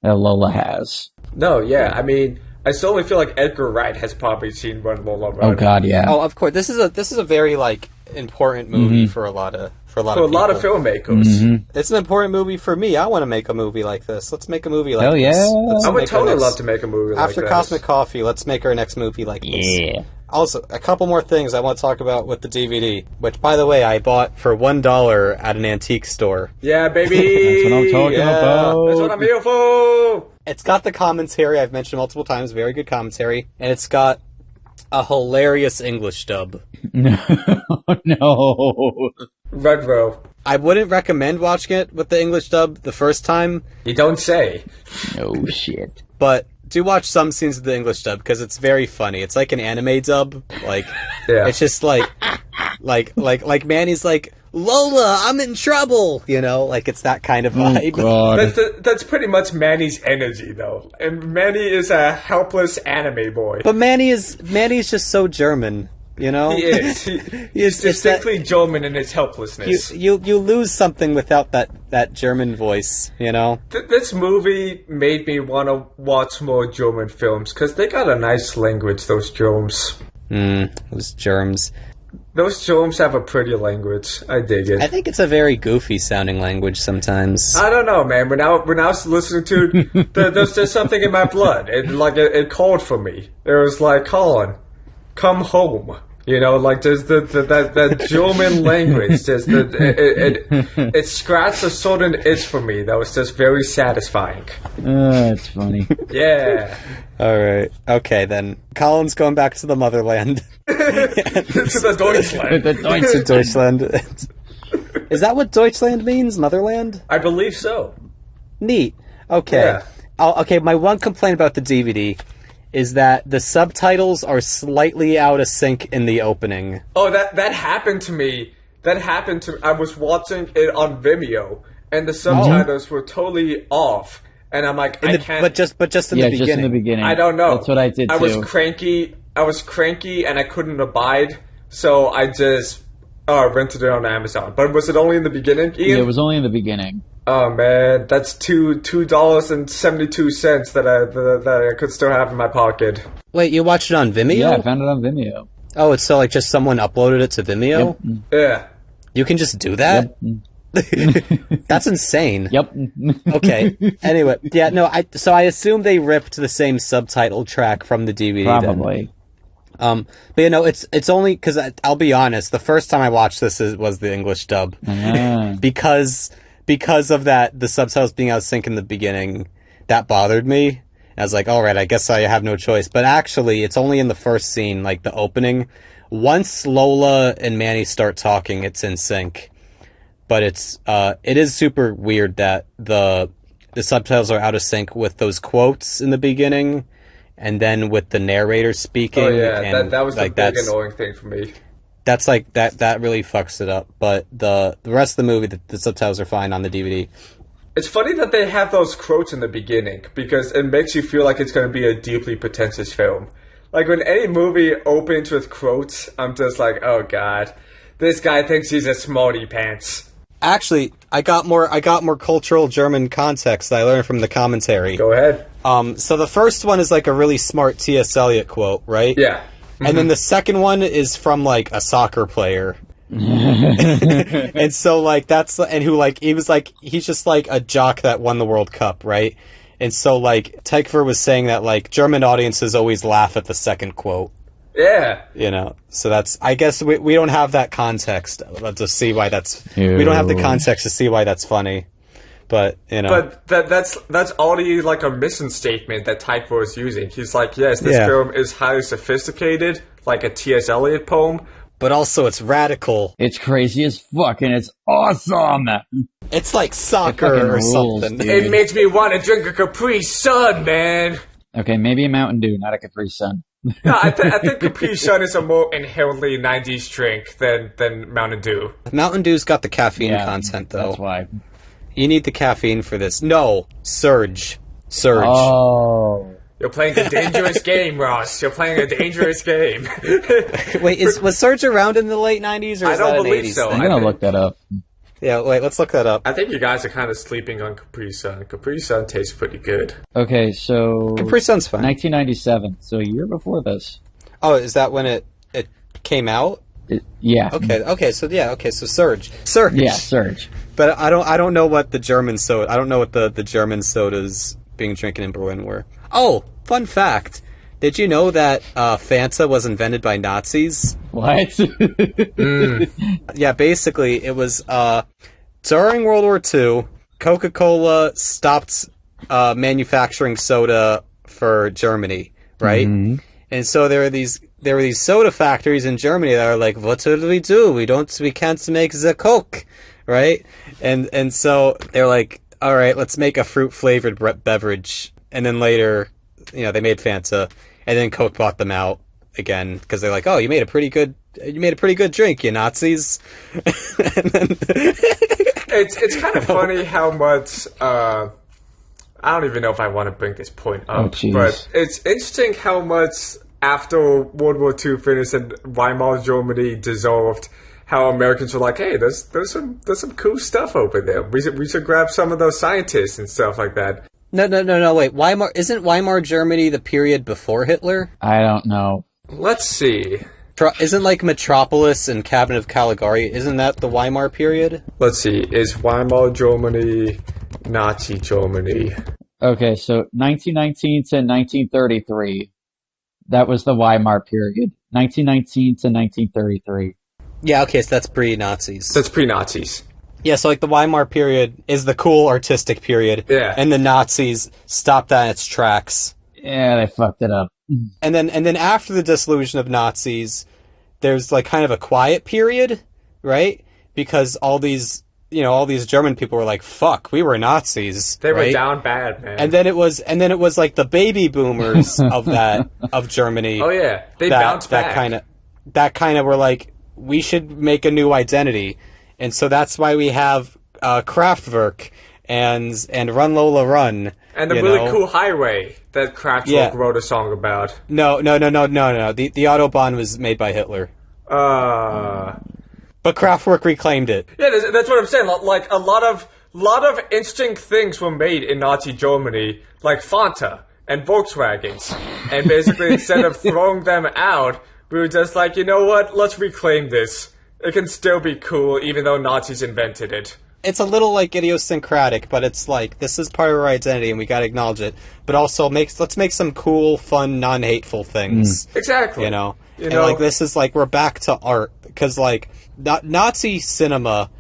that Lola has. No, yeah, I mean... I certainly feel like Edgar Wright has probably seen Run Lola Run. Oh God, yeah. Oh, of course. This is a very like important movie for a lot of filmmakers. Mm-hmm. It's an important movie for me. I want to make a movie like this. Let's make a movie like Hell this. yeah. I would totally love to make a movie like this. After Cosmic Coffee, let's make our next movie like this. Yeah. Also, a couple more things I want to talk about with the DVD, which, by the way, I bought for $1 at an antique store. Yeah, baby! That's what I'm talking about. That's what I'm here for! It's got the commentary I've mentioned multiple times, very good commentary, and it's got a hilarious English dub. No. Red Row. I wouldn't recommend watching it with the English dub the first time. You don't say. No shit. But do watch some scenes of the English dub because it's very funny. It's like an anime dub. Like, it's just like Manny's like, Lola, I'm in trouble. You know, like it's that kind of vibe. That's pretty much Manny's energy, though. And Manny is a helpless anime boy. But Manny's just so German. You know, he is. He's distinctly German in his helplessness. You lose something without that German voice. You know, this movie made me want to watch more German films because they got a nice language. Those Germs. Those germs. Those Germs have a pretty language. I dig it. I think it's a very goofy sounding language sometimes. I don't know, man. When I was listening to, there's just something in my blood. It called for me. It was like, Collin, come home. You know, like there's that German language. Just it scratched a certain itch for me that was just very satisfying. That's funny. Yeah. All right. Okay, then. Collin's going back to the motherland. To the Deutschland. To Deutschland. Is that what Deutschland means? Motherland? I believe so. Neat. Okay. Yeah. Okay, my one complaint about the DVD is that the subtitles are slightly out of sync in the opening. Oh, that happened to me. I was watching it on Vimeo, and the subtitles were totally off. And I'm like, I can't. But just in the beginning. Just in the beginning. I don't know. That's what I did too. I was cranky, and I couldn't abide, so I just rented it on Amazon. But was it only in the beginning, Ian? Yeah, it was only in the beginning. Oh man, that's $2.72 that I could still have in my pocket. Wait, you watched it on Vimeo? Yeah, I found it on Vimeo. Oh, it's so like just someone uploaded it to Vimeo? Yep. Yeah. You can just do that? Yep. That's insane. Yep. Okay. Anyway, yeah, no, so I assume they ripped the same subtitle track from the DVD. Probably. Then. But you know, it's only because I'll be honest. The first time I watched this was the English dub because of that the subtitles being out of sync in the beginning. That bothered me. I was like, all right, I guess I have no choice. But actually, it's only in the first scene, like the opening. Once Lola and Manny start talking, it's in sync. But it is super weird that the subtitles are out of sync with those quotes in the beginning, and then with the narrator speaking. Oh yeah, and that was like, the big annoying thing for me. That's like that really fucks it up. But the rest of the movie, the subtitles are fine on the DVD. It's funny that they have those quotes in the beginning because it makes you feel like it's going to be a deeply pretentious film. Like when any movie opens with quotes, I'm just like, oh god, this guy thinks he's a smarty pants. Actually, I got more cultural German context that I learned from the commentary. Go ahead. So the first one is like a really smart T.S. Eliot quote, right? Yeah. Mm-hmm. And then the second one is from like a soccer player. And so like he's just like a jock that won the World Cup, right? And so like Tykwer was saying that like German audiences always laugh at the second quote. Yeah. You know, so that's, I guess we don't have that context to see why that's, we don't have the context to see why that's funny. But, you know. But that's already like a mission statement that Tykwer is using. He's like, yes, this film is highly sophisticated, like a T.S. Eliot poem. But also it's radical. It's crazy as fuck, and it's awesome! It's like soccer or something. Dude. It makes me want to drink a Capri Sun, man! Okay, maybe a Mountain Dew, not a Capri Sun. No, I think Capri Sun is a more inherently 90s drink than Mountain Dew. Mountain Dew's got the caffeine content, though. That's why. You need the caffeine for this. No, Surge. Oh. You're playing a dangerous game, Ross. You're playing a dangerous game. Wait, was Surge around in the late 90s, or is that an 80s so. thing? I'm gonna look that up. Yeah, wait, let's look that up. I think you guys are kind of sleeping on Capri Sun. Capri Sun tastes pretty good. Okay, so... Capri Sun's fine. 1997, so a year before this. Oh, is that when it came out? Yeah. Okay, so Surge. Yeah, Surge. But I don't know what the German soda... I don't know what the German sodas being drinking in Berlin were. Oh, fun fact. Did you know that Fanta was invented by Nazis? What? Yeah, basically, it was during World War II, Coca-Cola stopped manufacturing soda for Germany, right? Mm-hmm. And so there were these soda factories in Germany that are like, what do? We can't make the Coke, right? And so they're like, all right, let's make a fruit flavored beverage. And then later, they made Fanta, and then Coke bought them out again because they're like, oh, you made a pretty good drink, you Nazis. And then it's kind of funny how much. I don't even know if I want to bring this point up, but it's interesting how much after World War II finished and Weimar Germany dissolved, how Americans were like, hey, there's some cool stuff over there. We should grab some of those scientists and stuff like that. No, wait. Isn't Weimar Germany the period before Hitler? I don't know. Let's see. Isn't like Metropolis and Cabinet of Caligari, isn't that the Weimar period? Let's see. Is Weimar Germany Nazi Germany? Okay, so 1919 to 1933. That was the Weimar period. 1919 to 1933. Yeah, okay, so that's pre-Nazis. That's pre-Nazis. Yeah, so like the Weimar period is the cool artistic period. Yeah. And the Nazis stopped that in its tracks. Yeah, they fucked it up. And then after the dissolution of Nazis, there's like kind of a quiet period, right? Because all these German people were like, fuck, we were Nazis. They right? were down bad, man. And then it was like the baby boomers of Germany. Oh yeah. They bounced back. That kind of were like, we should make a new identity. And so that's why we have Kraftwerk and Run Lola Run. And the really cool highway that Kraftwerk wrote a song about. No. The Autobahn was made by Hitler. But Kraftwerk reclaimed it. Yeah, that's what I'm saying. Like, a lot of interesting things were made in Nazi Germany, like Fanta and Volkswagens. And basically, instead of throwing them out, we were just like, you know what? Let's reclaim this. It can still be cool, even though Nazis invented it. It's a little, like, idiosyncratic, but it's like, this is part of our identity, and we gotta acknowledge it. But also, let's make some cool, fun, non-hateful things. Exactly. You know, like, this is, like, we're back to art. Because, like, Nazi cinema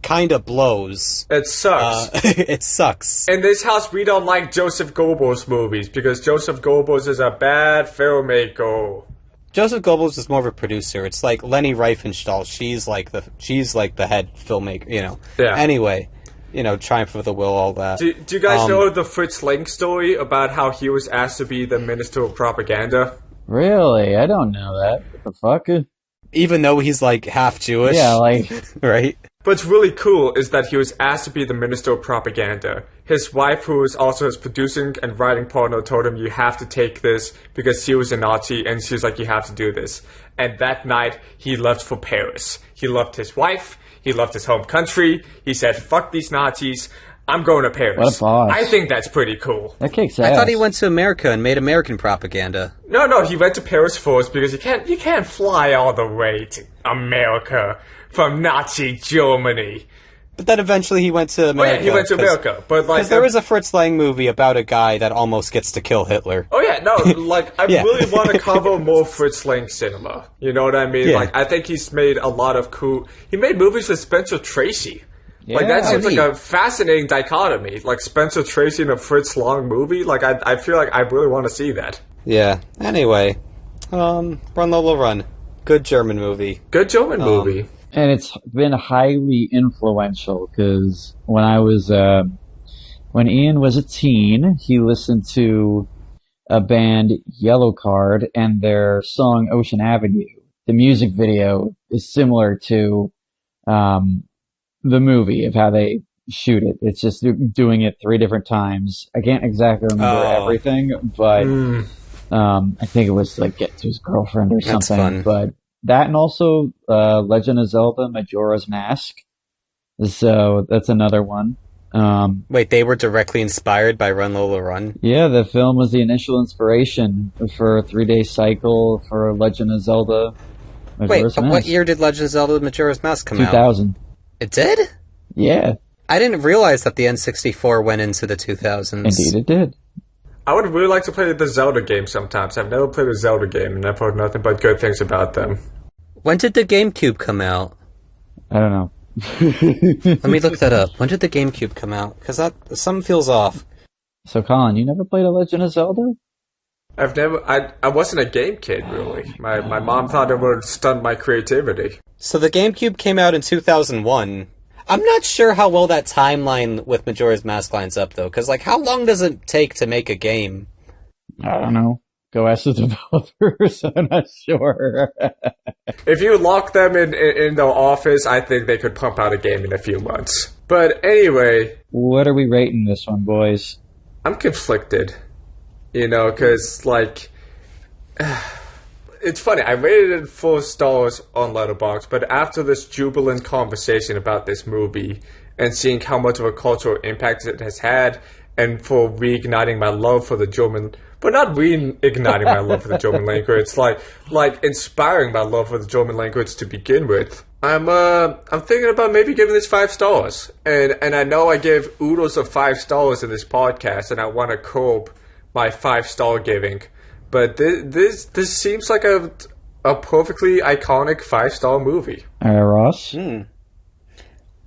kind of blows. It sucks. It sucks. In this house, we don't like Joseph Goebbels movies, because Joseph Goebbels is a bad filmmaker. Joseph Goebbels is more of a producer. It's like Leni Riefenstahl. She's like the head filmmaker, you know. Yeah. Anyway, Triumph of the Will, all that. Do you guys know the Fritz Lang story about how he was asked to be the Minister of Propaganda? Really? I don't know that. What the fuck? Even though he's like half Jewish. Yeah, like right? What's really cool is that he was asked to be the Minister of Propaganda. His wife, who was also his producing and writing partner, told him, you have to take this, because she was a Nazi, and she was like, you have to do this. And that night, he left for Paris. He left his wife, he left his home country, he said, fuck these Nazis, I'm going to Paris. What a boss. I think that's pretty cool. That kicks ass. I thought he went to America and made American propaganda. No, he went to Paris first, because you can't fly all the way to America from Nazi Germany. But then eventually he went to America. Oh, yeah, he went to America. But like, because there is a Fritz Lang movie about a guy that almost gets to kill Hitler. Oh yeah, no, like, I really want to cover more Fritz Lang cinema. You know what I mean? Yeah. Like, I think he's made a lot of cool... He made movies with Spencer Tracy. Yeah, like, that seems like a fascinating dichotomy. Like, Spencer Tracy in a Fritz Lang movie. Like, I feel like I really want to see that. Yeah. Anyway, Run Lola Run. Good German movie. Good German movie. And it's been highly influential because when Ian was a teen, he listened to a band, Yellow Card, and their song Ocean Avenue. The music video is similar to the movie of how they shoot it. It's just doing it 3 different times. I can't exactly remember everything, but I think it was like Get to His Girlfriend or something. That's fun. But that, and also Legend of Zelda Majora's Mask. So that's another one. Wait, they were directly inspired by Run Lola Run? Yeah, the film was the initial inspiration for a 3-day cycle for Legend of Zelda Majora's Mask. What year did Legend of Zelda Majora's Mask come 2000. out? 2000. It did? Yeah. I didn't realize that the N64 went into the 2000s. Indeed it did. I would really like to play the Zelda game sometimes. I've never played a Zelda game, and I've heard nothing but good things about them. When did the GameCube come out? I don't know. Let me look that up. When did the GameCube come out? Because something feels off. So, Collin, you never played a Legend of Zelda? I wasn't a game kid, really. My mom thought it would stunt my creativity. So the GameCube came out in 2001. I'm not sure how well that timeline with Majora's Mask lines up, though, because, like, how long does it take to make a game? I don't know. Go ask the developers. I'm not sure. If you lock them in the office, I think they could pump out a game in a few months. But anyway... What are we rating this one, boys? I'm conflicted. Because, like... It's funny, I rated it 4 stars on Letterboxd, but after this jubilant conversation about this movie, and seeing how much of a cultural impact it has had, and for reigniting my love for the German... But not reigniting my love for the German language. It's like inspiring my love for the German language to begin with. I'm thinking about maybe giving this 5 stars. And I know I give oodles of 5 stars in this podcast, and I want to curb my 5-star giving. But this seems like a perfectly iconic 5-star movie. Ross? Yeah,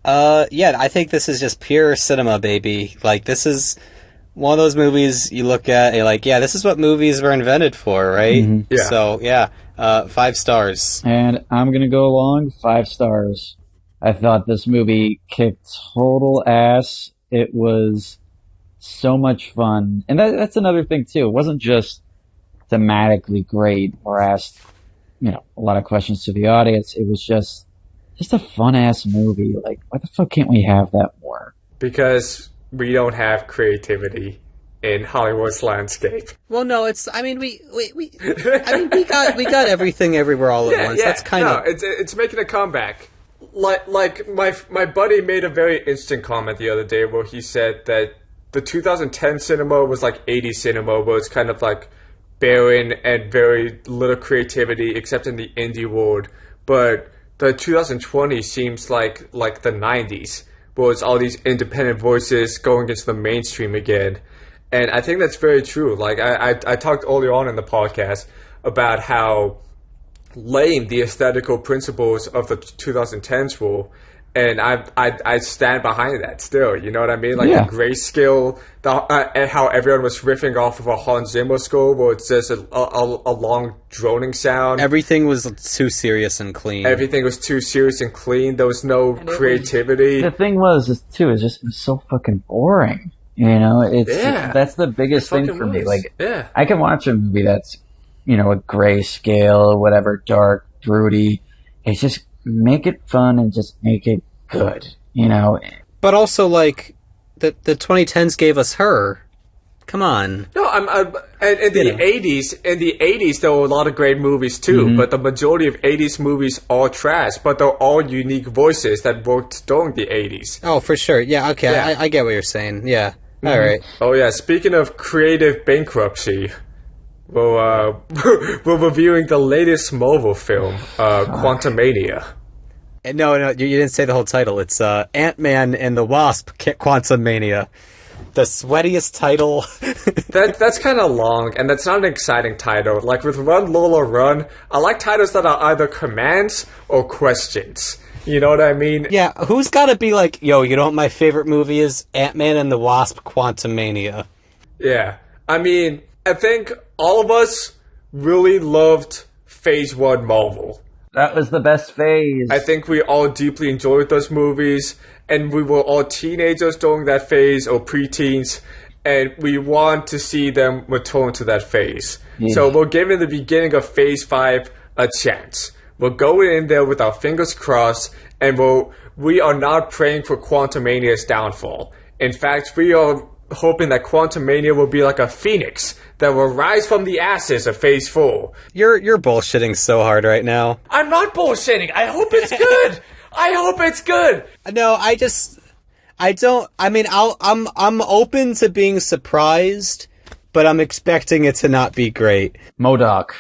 I think this is just pure cinema, baby. Like, this is one of those movies you look at and you're like, yeah, this is what movies were invented for, right? Mm-hmm. Yeah. So, yeah, 5 stars. And I'm going to go along 5 stars. I thought this movie kicked total ass. It was so much fun. And that's another thing, too. It wasn't just thematically great or asked, a lot of questions to the audience. It was just a fun-ass movie. Like, why the fuck can't we have that more? Because we don't have creativity in Hollywood's landscape. Well, no, we got everything everywhere all at once. Yeah, That's kind of... it's making a comeback. Like my buddy made a very interesting comment the other day where he said that the 2010 cinema was like 80s cinema, where it's kind of like barren and very little creativity except in the indie world. But the 2020 seems like the 90s, where it's all these independent voices going into the mainstream again. And I think that's very true. Like, I talked earlier on in the podcast about how lame the aesthetical principles of the 2010s were. And I stand behind that still, you know what I mean? Like, yeah. The grayscale, and how everyone was riffing off of a Hans Zimmer score where it's just a long droning sound. Everything was too serious and clean. Everything was too serious and clean. There was no creativity. The thing was so fucking boring. That's the biggest thing for me. Like, I can watch a movie that's, a grayscale, whatever, dark, broody. It's just make it fun and just make it good, But also, like, the 2010s gave us Her. Come on. No, in the 80s, there were a lot of great movies too, Mm-hmm. but the majority of 80s movies are trash, but they're all unique voices that worked during the 80s. Oh, for sure. Yeah, okay, Yeah. I get what you're saying. Yeah. All right. Oh yeah, speaking of creative bankruptcy, we're reviewing the latest Marvel film, Quantumania. No, you didn't say the whole title. It's Ant-Man and the Wasp, Quantumania. The sweatiest title. That's kind of long, and that's not an exciting title. Like with Run Lola Run, I like titles that are either commands or questions. You know what I mean? Yeah, who's got to be like, yo, you know what my favorite movie is? Ant-Man and the Wasp, Quantumania. Yeah. I mean, I think all of us really loved Phase 1 Marvel. That was the best phase. I think we all deeply enjoyed those movies, and we were all teenagers during that phase, or preteens, and we want to see them return to that phase. Yeah. So we're giving the beginning of Phase 5 a chance. We're going in there with our fingers crossed, and we are not praying for Quantumania's downfall. In fact, we are hoping that Quantumania will be like a phoenix that will rise from the ashes of Phase 4. You're bullshitting so hard right now. I'm not bullshitting. I hope it's good. I hope it's good. No, I'm open to being surprised, but I'm expecting it to not be great. MODOK.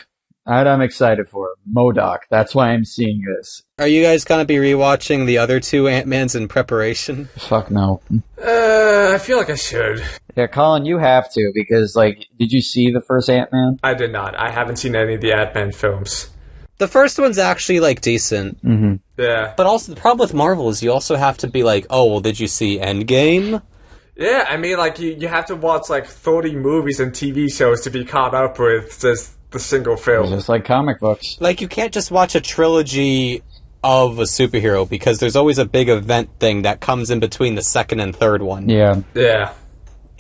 That I'm excited for. MODOK. That's why I'm seeing this. Are you guys gonna be rewatching the other 2 Ant-Mans in preparation? Fuck no. I feel like I should. Yeah, Collin, you have to, because, did you see the first Ant-Man? I did not. I haven't seen any of the Ant-Man films. The first one's actually, decent. Mm-hmm. Yeah. But also, the problem with Marvel is you also have to be like, oh, well, did you see Endgame? Yeah, I mean, you have to watch, 30 movies and TV shows to be caught up with just the single film. Just like comic books. You can't just watch a trilogy of a superhero, because there's always a big event thing that comes in between the second and third one. Yeah. Yeah.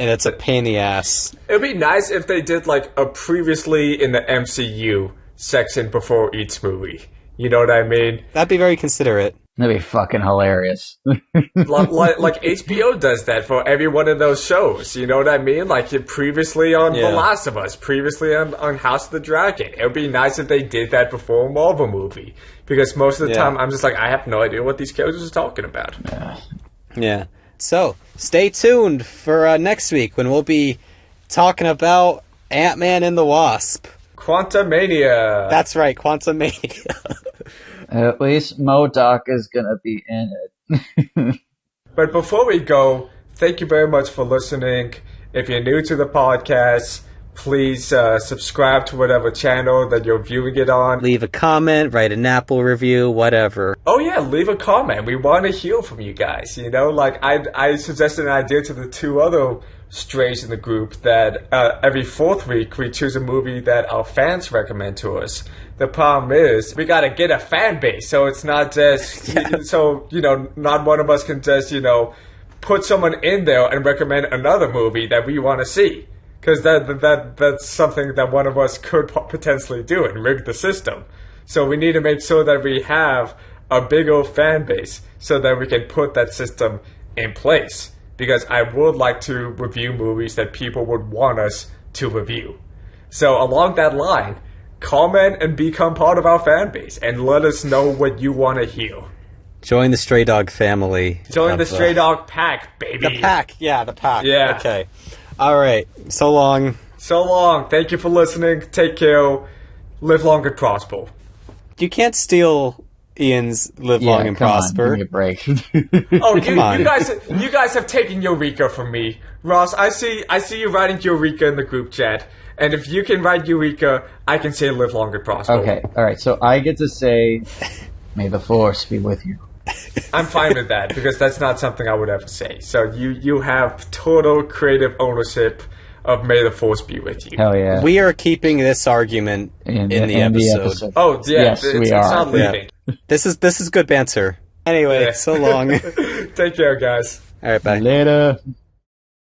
and it's a pain in the ass. It'd be nice if they did like a previously in the MCU section before each movie. You know what I mean? That'd be very considerate. That'd be fucking hilarious. like HBO does that for every one of those shows. You know what I mean? Like previously on The Last of Us, previously on House of the Dragon. It would be nice if they did that before a Marvel movie. Because most of the time, I'm just like, I have no idea what these characters are talking about. Yeah. So, stay tuned for next week when we'll be talking about Ant-Man and the Wasp. Quantumania. That's right, Quantumania. At least MODOK is gonna be in it. But before we go, thank you very much for listening. If you're new to the podcast, please subscribe to whatever channel that you're viewing it on. Leave a comment, write an Apple review, whatever. Oh yeah, leave a comment. We want to hear from you guys. You know, like I suggested an idea to the two other strays in the group that every fourth week we choose a movie that our fans recommend to us. The problem is we got to get a fan base, so it's not just so not one of us can just put someone in there and recommend another movie that we want to see, because that's something that one of us could potentially do and rig the system. So we need to make sure that we have a bigger fan base so that we can put that system in place. Because I would like to review movies that people would want us to review. So along that line, comment and become part of our fan base and let us know what you want to hear. Join the Stray Dog family. Join the Stray Dog pack, baby. The pack. Yeah, the pack. Yeah. Okay. All right. So long. So long. Thank you for listening. Take care. Live long and prosper. You can't steal Ian's Live Long and Prosper. Give me a break. Oh, you guys have taken Eureka from me. Ross, I see you writing Eureka in the group chat. And if you can write Eureka, I can say Live Long and Prosper. Okay, alright, so I get to say, may the force be with you. I'm fine with that, because that's not something I would ever say. So you have total creative ownership of May the Force be with you. Hell yeah. We are keeping this argument in the episode. Oh, yeah, yes, it's not leaving. Yeah. This is good banter. Anyway, so long. Take care, guys. All right, bye. Later.